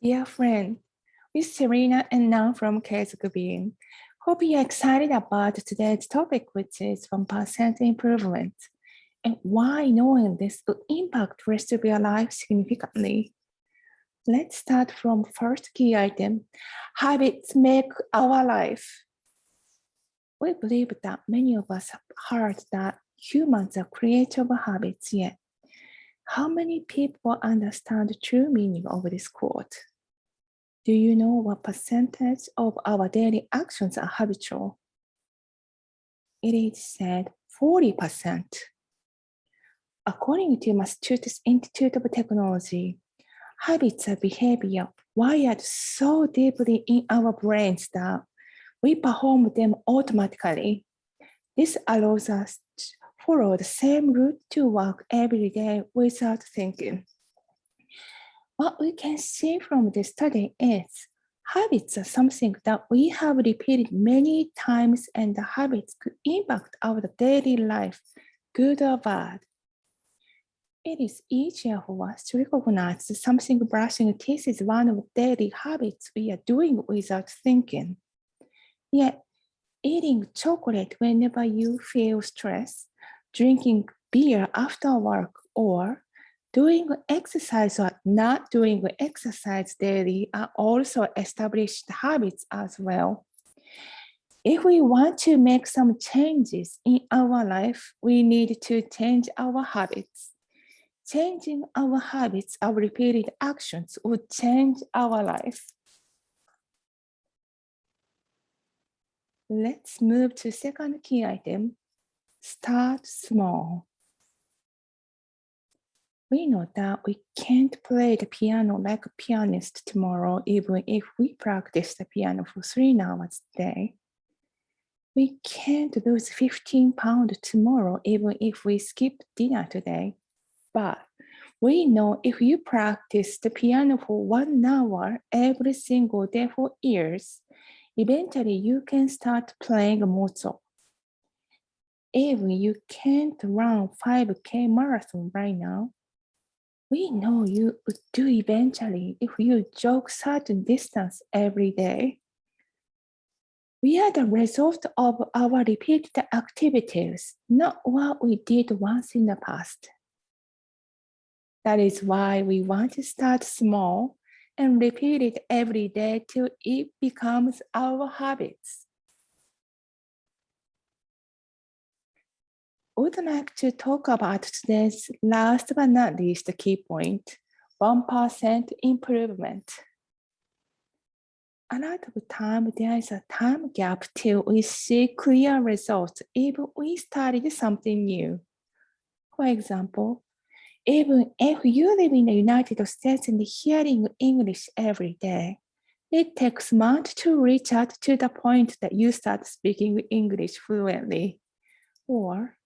Dear friend, with Serena and Nan from KEIZOKU Being. Hope you're excited about today's topic, which is 1% improvement, and why knowing this will impact the rest of your life significantly. Let's start from first key item. Habits make our life. We believe that many of us have heard that humans are creators of habits, yet how many people understand the true meaning of this quote? Do you know what percentage of our daily actions are habitual? It is said 40%. According to Massachusetts Institute of Technology, habits are behavior wired so deeply in our brains that we perform them automatically. This allows us to follow the same route to work every day without thinking. What we can see from this study is habits are something that we have repeated many times, and the habits could impact our daily life, good or bad. It is easier for us to recognize that something brushing teeth is one of the daily habits we are doing without thinking. Yet, eating chocolate whenever you feel stressed, drinking beer after work, or doing exercise or not doing exercise daily are also established habits as well. If we want to make some changes in our life, we need to change our habits. Changing our habits, our repeated actions would change our life. Let's move to second key item. Start small. We know that we can't play the piano like a pianist tomorrow, even if we practice the piano for 3 hours a day. We can't lose 15 pounds tomorrow, even if we skip dinner today. But we know if you practice the piano for 1 hour every single day for years, eventually you can start playing Mozart. Even you can't run 5K marathon right now, we know you would do eventually if you jog certain distance every day. We are the result of our repeated activities, not what we did once in the past. That is why we want to start small and repeat it every day till it becomes our habits. I would like to talk about today's last but not least key point, 1% improvement. A lot of time, there is a time gap till we see clear results, even we started something new. For example, even if you live in the United States and hearing English every day, it takes months to reach out to the point that you start speaking English fluently. Or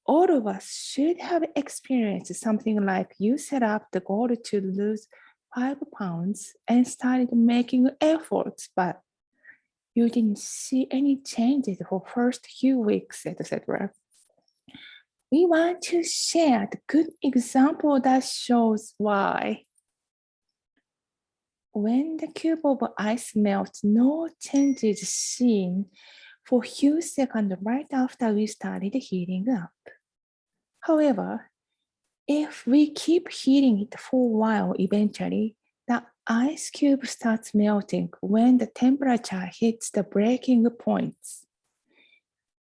all of us should have experienced something like you set up the goal to lose 5 pounds and started making efforts, but you didn't see any changes for first few weeks, etc. We want to share the good example that shows why. When the cube of ice melts, no change is seen for a few seconds right after we started heating up. However, if we keep heating it for a while, eventually, the ice cube starts melting when the temperature hits the breaking points.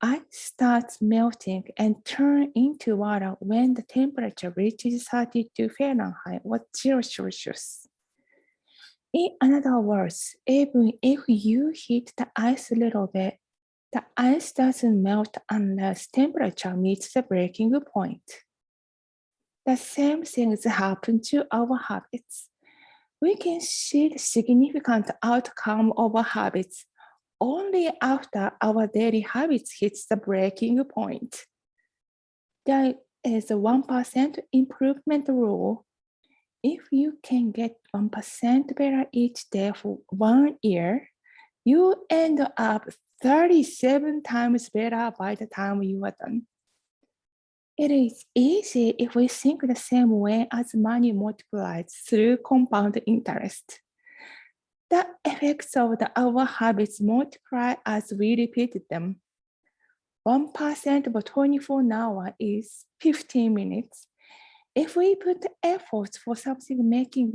Ice starts melting and turn into water when the temperature reaches 32 Fahrenheit or 0 Celsius. In other words, even if you heat the ice a little bit, the ice doesn't melt unless temperature meets the breaking point. The same things happen to our habits. We can see the significant outcome of our habits only after our daily habits hits the breaking point. There is a 1% improvement rule. If you can get 1% better each day for 1 year, you end up 37 times better by the time you are done. It is easy if we think the same way as money multiplies through compound interest. The effects of our habits multiply as we repeat them. 1% of 24 hours is 15 minutes. If we put efforts for something making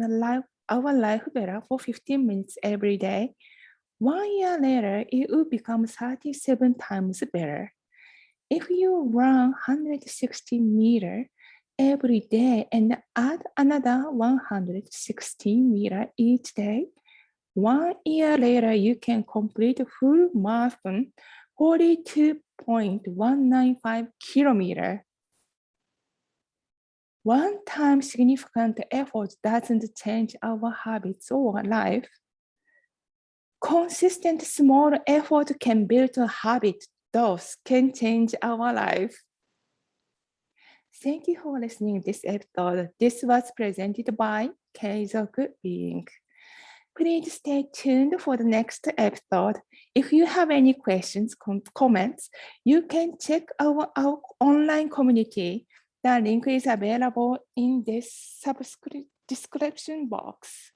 our life better for 15 minutes every day, 1 year later, it will become 37 times better. If you run 160 meters every day and add another 160 meters each day, 1 year later, you can complete a full marathon, 42.195 kilometers. One-time significant effort doesn't change our habits or life. Consistent small effort can build a habit. Those can change our life. Thank you for listening to this episode. This was presented by KEIZOKU Being. Please stay tuned for the next episode. If you have any questions, comments, you can check our online community. The link is available in this description box.